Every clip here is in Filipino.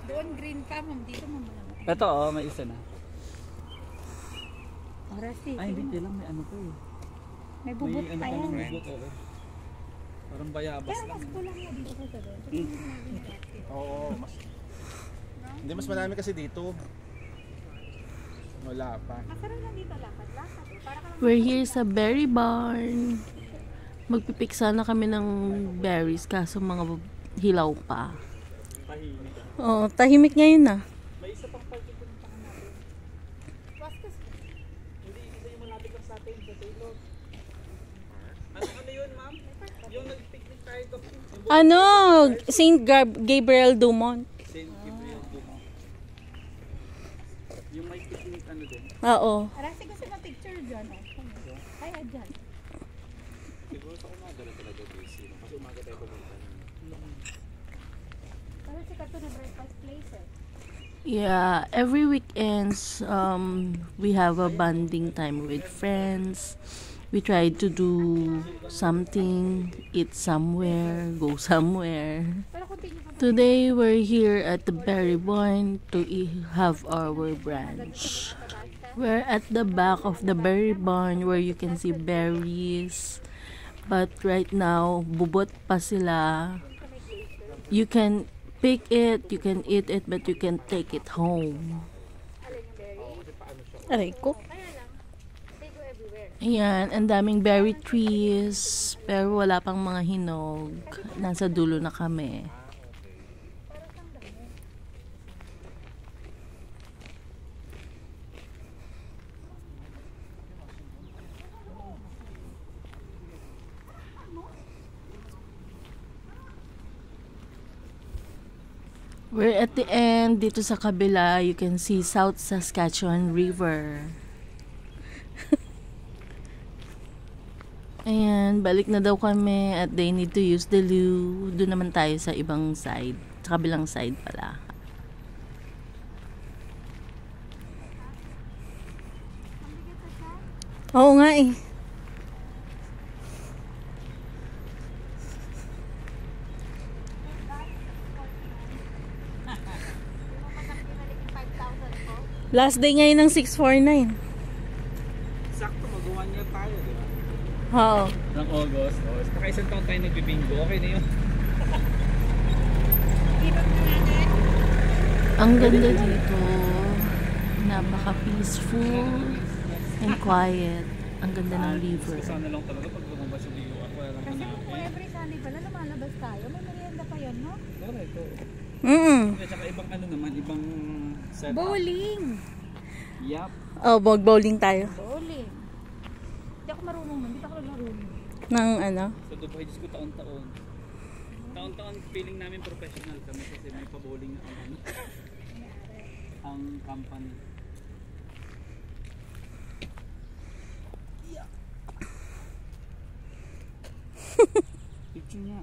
Doon green pa, ma'am. Dito, ma'am. Ito, oh, may isa na. Oras eh. Ay, hindi lang. May ano to eh. May bubot may, pa yan. May bubot, oo. Parang bayabas pero lang. mas kulang na dito sa doon. Oo, mas... Hindi, mas marami kasi dito. Wala pa. Masarap lang dito lakad-lakad. We're here sa berry barn. Magpipik sana kami ng berries kaso mga hilaw pa. Tahimik. Oo, tahimik ngayon na. May isa pang party puntahan natin. Hindi, isa yung malapit lang sa atin, sa Taylor. Ano yun, ma'am? Yung nag-picnic tayo doon. Ano? St. Gabriel Dumont. St. Gabriel Dumont. Yung may picnic ano din. Oo. Arasi gusto na picture dyan. Ay, dyan. Siguro sa umaga na talaga busy. Kasi umaga tayo pumunta. Pero sikat to na breakfast place eh. Yeah, every weekends we have a bonding time with friends. We try to do something, eat somewhere, go somewhere. Pero continue ka. Today we're here at the berry barn to have our brunch. We're at the back of the berry barn where you can see berries. But right now, bubot pa sila. You can pick it, you can eat it, but you can take it home. Aray ko. Ayan, ang daming berry trees, pero wala pang mga hinog. Nasa dulo na kami. We're at the end. Dito sa kabila, you can see South Saskatchewan River. Ayan, balik na daw kami at they need to use the loo. Doon naman tayo sa ibang side. Sa kabilang side pala. Oo nga eh. Last day ngayon ng 649. Sakto, mag-1 year tayo, di ba? Oo. Ng August. Baka isang taon tayo nagbibingo. Okay na yun. Ang ganda dito. Napaka-peaceful and quiet. Ang ganda ng river. Sana lang talaga pag lumabas yung liyo. Ako wala Kasi naman kung every Sunday pala lumalabas tayo, may merienda pa yun, no? Correct, oo. At saka ibang ano naman, ibang setup. Bowling! Yup. Oh, bowling tayo. Bowling. Hindi ako marunong nun. Hindi ako marunong. Ng ano? Sa Dubai, Diyos ko taon-taon. Taon-taon feeling namin professional kami kasi may pa-bowling na ang ano. Ang company. Picture niya.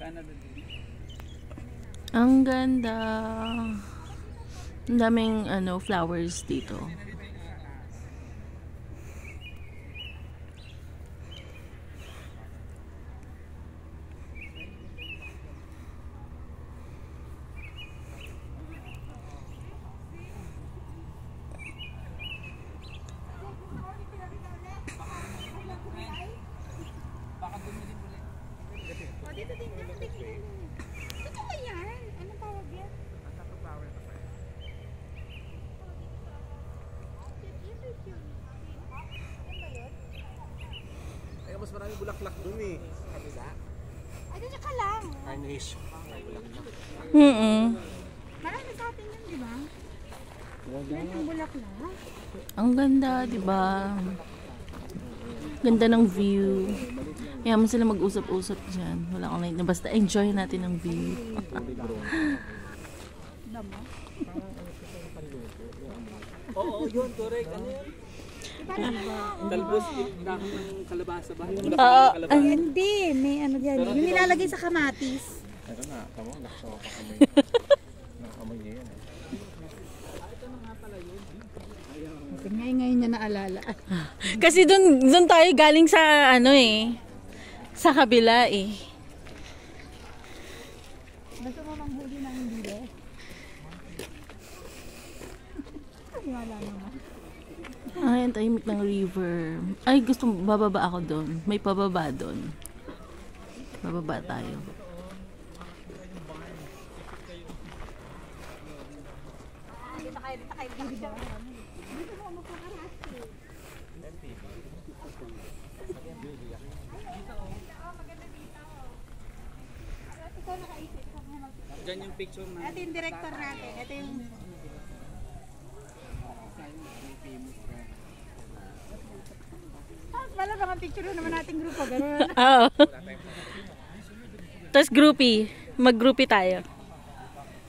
Canada din. Ang ganda. Ang daming ano, flowers dito. Dito din yan. Dito ba yan? Anong tawag yan? Ay, mas marami bulaklak dun eh. Kabila. Ay, dito ka lang. Carnation. Bulaklak. Marami sa atin yan, di ba? Meron ang bulaklak. Ang ganda, di ba? Ganda ng view. Kaya mo sila mag-usap-usap dyan. Wala akong naiintindihan. Basta enjoy natin ang view. Oo, yun, correct. Ano yun? Talbos, dahon ng kalabasa ba? Hindi, may ano dyan. Yung nilalagay sa kamatis. Ito na, tamo, nakasawa pa kami. Nakakamay niya yan eh. Ngayon niya naalala. Kasi dun tayo galing sa ano eh. Sa kabila eh. Gusto mo manghuli ng hindi eh? Wala naman. Ay, ang tahimik ng river. Ay, gusto bababa ako doon. May pababa doon. Bababa tayo. Dito kayo. Dito mo magkakarasi. Ikaw nakaisip. Diyan yung picture na. Ito yung director natin. Ito yung... Wala bang ang picture naman nating grupo, gano'n. Oo. Tapos groupie. Mag-groupie tayo.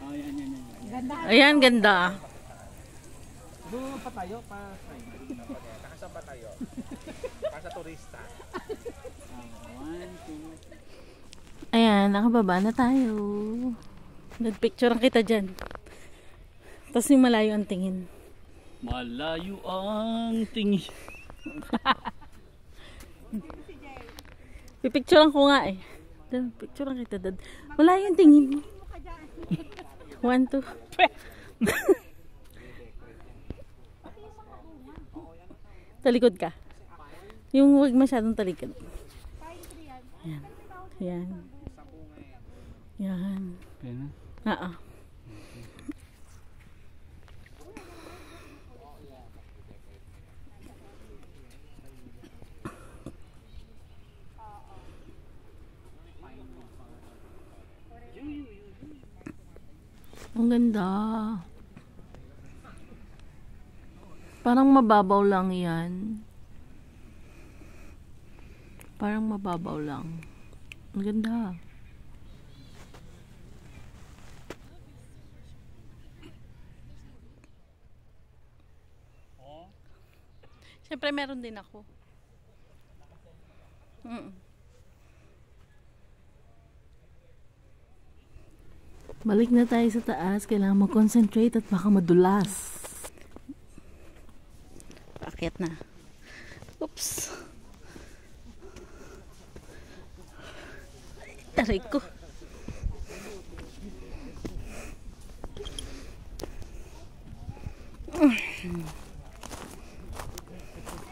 Oh, yan. Ganda. Ayan, ganda. Doon pa tayo, pa Nakasaan ba tayo? Para sa turista. 1, 2. Ayan, nakababa na tayo. Nagpicture kita dyan. Tapos yung malayo ang tingin. Malayo ang tingin. Pipicturean ko nga eh. Picturean kita dad. Malayo ang tingin. 1, 2. Talikod ka. Yung huwag masyadong talikod. Yan. Yan. Yan. Yan. Oo. Ang ganda. Parang mababaw lang yan. Parang mababaw lang. Ang ganda. Siyempre meron din ako. Balik na tayo sa taas. Kailangan mag-concentrate at baka madulas. Akyat na. Oops. Taray ko.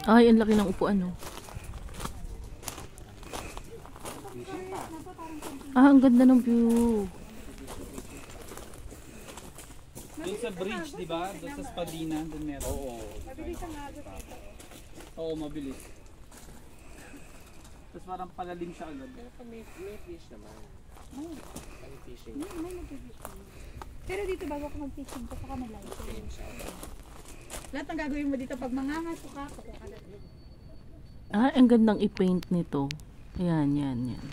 Ay, ang laki ng upuan, no? Ah, ang ganda ng view. Doon sa bridge, di ba? Doon sa Spadina, doon meron. Mabilis ang agos. Oo, mabilis. Tapos parang palalim siya agad. May fish naman. May fishing. May nag-fish. Pero dito bago ka mag-fishing, kasi ka mag-live. Lahat ng gagawin mo dito pag mangangaso ka, kapag ka lang. Ah, ang gandang i-paint nito. Yan, yan, yan.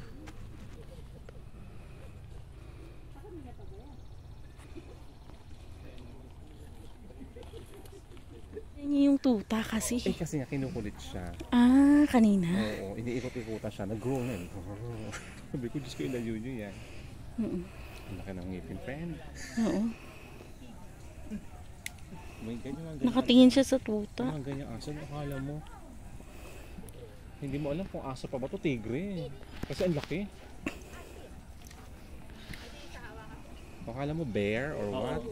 Yan yung tuta kasi. Eh kasi nga kinukulit siya. Ah, kanina. Oo, iniikot-ikutan siya. Nag-grow na yun. Sabi ko, Diyos ko, ilayo nyo yan. Ang laki ng ngipin, friend. Oo. May ganyan. Nakatingin siya sa tuta. Mga ganyang aso, akala mo. Hindi mo alam kung aso pa ba to, tigre. Kasi ang laki. Akala mo bear or what?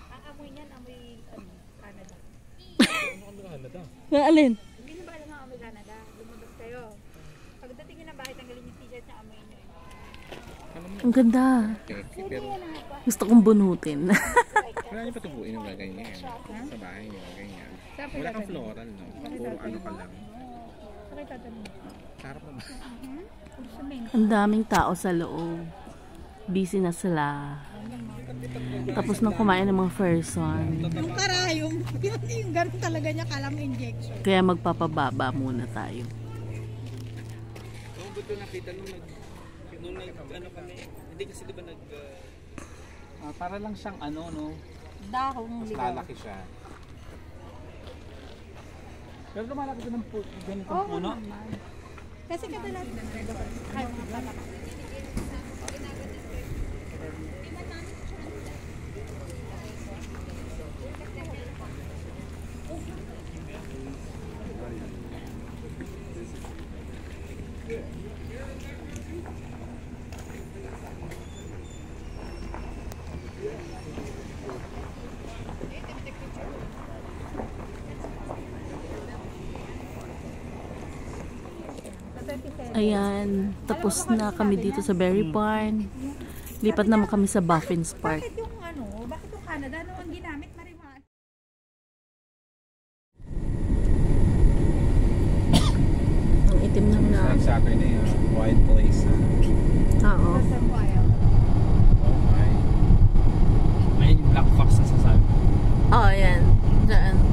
Ang amoy niyan, amoy Canada. Canada. Alin? Hindi na ba alam ang amoy Canada? Lumabas kayo. Pagdating nyo ng bahay, tanggalin yung t-shirt na amoy nyo. Ang ganda. Pero Gusto kong bunutin. wala niyo patubuin yung gaganyan. Sa bahay niyo, ganyan. Wala kang floral, no? Puro ano ka lang. Pakita tanong. Sarap naman. Ang daming tao sa loob. Busy na sila. Tapos nang kumain ng mga person. Yung karayom, yung ganun talaga niya, kala mo injection. Kaya magpapababa muna tayo. Oo, buto nakita nung ano kami, hindi kasi diba para lang siyang ano, no? Dahong Mas ligaw. lalaki siya. Pero lumalaki din ng ganitong puno. Kasi kadalasan ay mga palaka. Ayan, tapos na kami dito sa Berry Barn. Lipat naman kami sa Baffin's Park. Bakit yung ano, bakit yung Canada, ano ang ginamit, Marimar? Ang itim ng na. Saturday, wild place. Oo. Sa wild. Oh my. Ayun yung black fox na sasabi. Oo, ayan. Diyan.